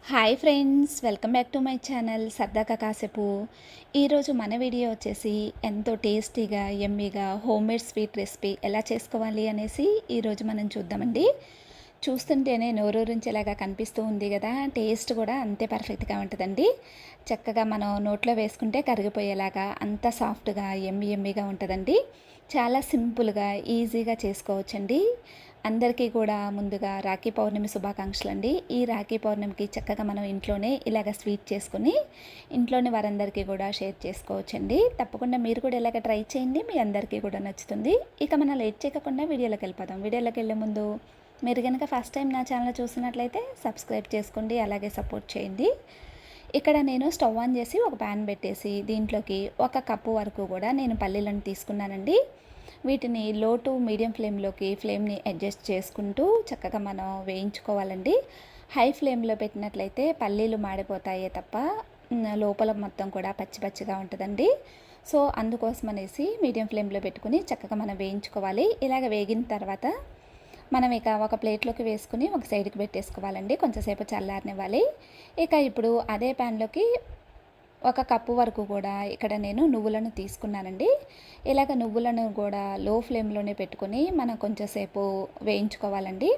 Hi friends, welcome back to my channel సరదాగా కాసేపు. ఈరోజు మన వీడియో వచ్చేసి ఎంతో టేస్టీగా యమ్మీగా హోమ్మేడ్ స్వీట్ రెసిపీ ఎలా చేసుకోవాలి అనేసి ఈరోజు మనం చూద్దామండి. చూస్తుంటేనే నోరూరించేలాగా కనిపిస్తూ ఉంది కదా, టేస్ట్ కూడా అంతే పర్ఫెక్ట్గా ఉంటుందండి. చక్కగా మనం నోట్లో వేసుకుంటే కరిగిపోయేలాగా అంత సాఫ్ట్గా యమ్మీగా ఉంటుందండి. చాలా సింపుల్గా ఈజీగా చేసుకోవచ్చండి. అందరికీ కూడా ముందుగా రాఖీ పౌర్ణమి శుభాకాంక్షలు అండి. ఈ రాఖీ పౌర్ణమికి చక్కగా మనం ఇంట్లోనే ఇలాగ స్వీట్ చేసుకుని ఇంట్లోని వారందరికీ కూడా షేర్ చేసుకోవచ్చండి. తప్పకుండా మీరు కూడా ఇలాగ ట్రై చేయండి, మీ అందరికీ కూడా నచ్చుతుంది. ఇక మనం లేట్ చేయకుండా వీడియోలోకి వెళ్ళిపోదాం. వీడియోలోకి వెళ్ళే ముందు మీరు కనుక ఫస్ట్ టైం నా ఛానల్ చూసినట్లయితే సబ్స్క్రైబ్ చేసుకోండి, అలాగే సపోర్ట్ చేయండి. ఇక్కడ నేను స్టవ్ ఆన్ చేసి ఒక ప్యాన్ పెట్టేసి దీంట్లోకి 1 కప్పు వరకు కూడా నేను పల్లీలను తీసుకున్నానండి. వీటిని లో టు మీడియం ఫ్లేమ్ని అడ్జస్ట్ చేసుకుంటూ చక్కగా మనం వేయించుకోవాలండి. హై ఫ్లేమ్లో పెట్టినట్లయితే పల్లీలు మాడిపోతాయే తప్ప లోపల మొత్తం కూడా పచ్చి పచ్చిగా ఉంటుందండి. సో అందుకోసం అనేసి మీడియం ఫ్లేమ్లో పెట్టుకుని చక్కగా మనం వేయించుకోవాలి. ఇలాగ వేగిన తర్వాత మనం ఇక ఒక ప్లేట్లోకి వేసుకుని ఒక సైడ్కి పెట్టేసుకోవాలండి. కొంచెంసేపు చల్లారనివ్వాలి. ఇక ఇప్పుడు అదే ప్యాన్లోకి 1 కప్పు వరకు కూడా ఇక్కడ నేను నువ్వులను తీసుకున్నానండి. ఇలాగ నువ్వులను కూడా లో ఫ్లేమ్లోనే పెట్టుకొని మనం కొంచెంసేపు వేయించుకోవాలండి.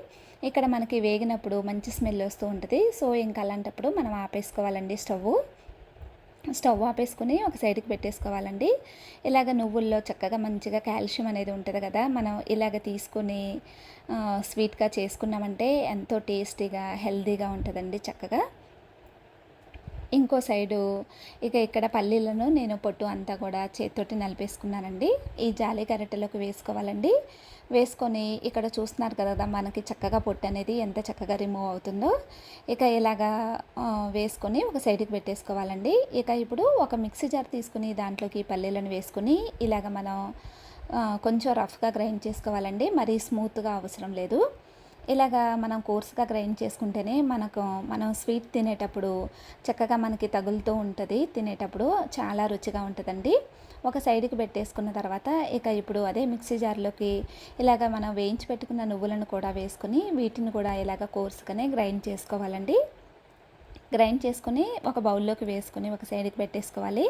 ఇక్కడ మనకి వేగినప్పుడు మంచి స్మెల్ వస్తూ ఉంటుంది. సో ఇంకా అలాంటప్పుడు మనం ఆపేసుకోవాలండి. స్టవ్ ఆపేసుకుని ఒక సైడ్కి పెట్టేసుకోవాలండి. ఇలాగ నువ్వుల్లో చక్కగా మంచిగా కాల్షియం అనేది ఉంటుంది కదా, మనం ఇలాగ తీసుకుని స్వీట్గా చేసుకున్నామంటే ఎంతో టేస్టీగా హెల్తీగా ఉంటుందండి చక్కగా. ఇంకో సైడు ఇక ఇక్కడ పల్లీలను నేను పొట్టు అంతా కూడా చేతితోటి నలిపేసుకున్నానండి. ఈ జాలి గరిటెలోకి వేసుకోవాలండి. వేసుకొని ఇక్కడ చూస్తున్నారు కదా, మనకి చక్కగా పొట్టు అనేది ఎంత చక్కగా రిమూవ్ అవుతుందో. ఇక ఇలాగా వేసుకొని ఒక సైడ్కి పెట్టేసుకోవాలండి. ఇక ఇప్పుడు ఒక మిక్సీ జార్ తీసుకుని దాంట్లోకి పల్లీలను వేసుకుని ఇలాగ మనం కొంచెం రఫ్గా గ్రైండ్ చేసుకోవాలండి. మరీ స్మూత్గా అవసరం లేదు. ఇలాగా మనం కోర్స్గా గ్రైండ్ చేసుకుంటేనే మనం స్వీట్ తినేటప్పుడు చక్కగా మనకి తగులుతూ ఉంటుంది. తినేటప్పుడు చాలా రుచిగా ఉంటుందండి. ఒక సైడ్కి పెట్టేసుకున్న తర్వాత ఇక ఇప్పుడు అదే మిక్సీ జార్లోకి ఇలాగ మనం వేయించి పెట్టుకున్న నువ్వులను కూడా వేసుకుని వీటిని కూడా ఇలాగ కోర్స్గానే గ్రైండ్ చేసుకోవాలండి. గ్రైండ్ చేసుకుని ఒక బౌల్లోకి వేసుకుని ఒక సైడ్కి పెట్టేసుకోవాలి.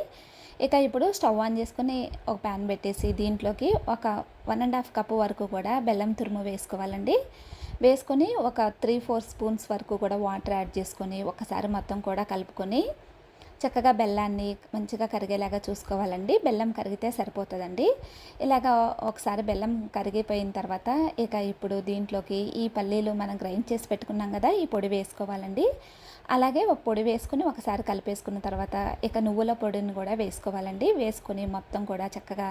ఇక ఇప్పుడు స్టవ్ ఆన్ చేసుకుని ఒక ప్యాన్ పెట్టేసి దీంట్లోకి ఒక 1.5 కప్పు వరకు కూడా బెల్లం తురుము వేసుకోవాలండి. వేసుకొని ఒక 3-4 స్పూన్స్ వరకు కూడా వాటర్ యాడ్ చేసుకొని ఒకసారి మొత్తం కూడా కలుపుకొని చక్కగా బెల్లాన్ని మంచిగా కరిగేలాగా చూసుకోవాలండి. బెల్లం కరిగితే సరిపోతుందండి. ఇలాగ ఒకసారి బెల్లం కరిగిపోయిన తర్వాత ఇక ఇప్పుడు దీంట్లోకి ఈ పల్లీలు మనం గ్రైండ్ చేసి పెట్టుకున్నాం కదా, ఈ పొడి వేసుకోవాలండి. అలాగే ఒక పొడి వేసుకుని ఒకసారి కలిపేసుకున్న తర్వాత ఇక నువ్వుల పొడిని కూడా వేసుకోవాలండి. వేసుకొని మొత్తం కూడా చక్కగా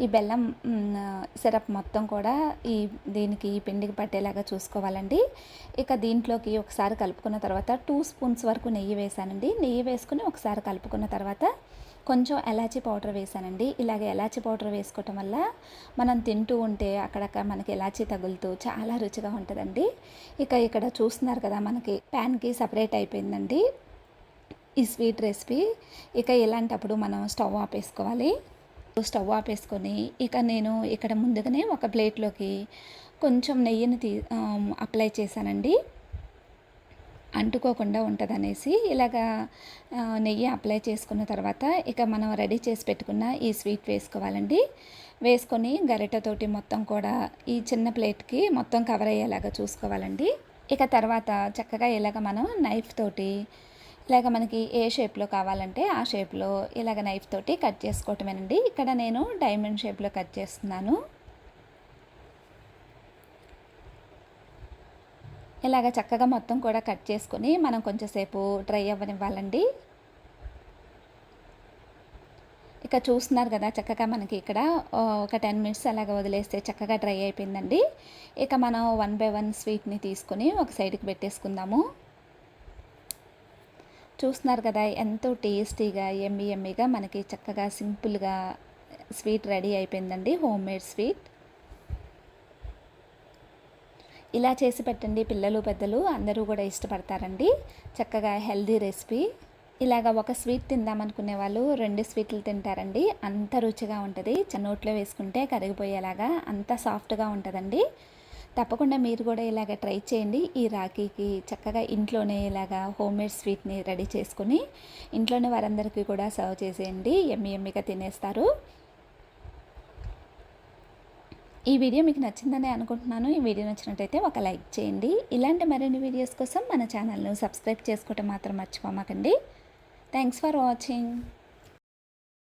ఈ బెల్లం సిరప్ మొత్తం కూడా దీనికి ఈ పిండికి పట్టేలాగా చూసుకోవాలండి. ఇక దీంట్లోకి ఒకసారి కలుపుకున్న తర్వాత 2 స్పూన్స్ వరకు నెయ్యి వేసానండి. నెయ్యి వేసుకుని ఒకసారి కలుపుకున్న తర్వాత కొంచెం ఎలాచీ పౌడర్ వేసానండి. ఇలాగ ఎలాచీ పౌడర్ వేసుకోవటం వల్ల మనం తింటూ ఉంటే అక్కడక్కడ మనకి ఎలాచీ తగులుతూ చాలా రుచిగా ఉంటుందండి. ఇక ఇక్కడ చూస్తున్నారు కదా, మనకి ప్యాన్కి సపరేట్ అయిపోయిందండి ఈ స్వీట్ రెసిపీ. ఇక ఇలాంటప్పుడు మనం స్టవ్ ఆపేసుకోవాలి. స్టవ్ ఆపేసుకొని ఇక నేను ఇక్కడ ముందుగానే ఒక ప్లేట్లోకి కొంచెం నెయ్యిని అప్లై చేశానండి, అంటుకోకుండా ఉంటుందనేసి. ఇలాగా నెయ్యి అప్లై చేసుకున్న తర్వాత ఇక మనం రెడీ చేసి పెట్టుకున్న ఈ స్వీట్ వేసుకోవాలండి. వేసుకొని గరిటెతోటి మొత్తం కూడా ఈ చిన్న ప్లేట్కి మొత్తం కవర్ అయ్యేలాగా చూసుకోవాలండి. ఇక తర్వాత చక్కగా ఇలాగ మనం నైఫ్ తోటి ఇలాగ మనకి ఏ షేప్లో కావాలంటే ఆ షేప్లో ఇలాగ నైఫ్ తోటి కట్ చేసుకోవటమేనండి. ఇక్కడ నేను డైమండ్ షేప్లో కట్ చేస్తున్నాను. ఇలాగ చక్కగా మొత్తం కూడా కట్ చేసుకొని మనం కొంచెంసేపు డ్రై అవ్వనివ్వాలండి. ఇక చూస్తున్నారు కదా, చక్కగా మనకి ఇక్కడ ఒక 10 మినిట్స్ అలాగ వదిలేస్తే చక్కగా డ్రై అయిపోయిందండి. ఇక మనం 1 బై 1 స్వీట్ని తీసుకొని ఒక సైడ్కి పెట్టేసుకుందాము. చూస్తున్నారు కదా, ఎంతో టేస్టీగా యమ్మీగా మనకి చక్కగా సింపుల్గా స్వీట్ రెడీ అయిపోయిందండి, హోమ్ మేడ్ స్వీట్. ఇలా చేసి పెట్టండి, పిల్లలు పెద్దలు అందరూ కూడా ఇష్టపడతారండి. చక్కగా హెల్దీ రెసిపీ. ఇలాగ ఒక స్వీట్ తిందామనుకునే వాళ్ళు 2 స్వీట్లు తింటారండి, అంత రుచిగా ఉంటుంది. నోట్లో వేసుకుంటే కరిగిపోయేలాగా అంత సాఫ్ట్గా ఉంటుందండి. తప్పకుండా మీరు కూడా ఇలాగ ట్రై చేయండి. ఈ రాఖీకి చక్కగా ఇంట్లోనే ఇలాగా హోమ్‌మేడ్ స్వీట్‌ని రెడీ చేసుకొని, ఇంట్లోనే వారందరికీ కూడా సర్వ్ చేసేయండి. యమ్మీ యమ్మీగా తినేస్తారు. ఈ వీడియో మీకు నచ్చిందనే అనుకుంటున్నాను. ఈ వీడియో నచ్చినట్టయితే ఒక లైక్ చేయండి. ఇలాంటి మరిన్ని వీడియోస్ కోసం మన ఛానల్‌ను సబ్స్క్రైబ్ చేసుకోవటం మాత్రం మర్చిపోమాకండి. Thanks for watching.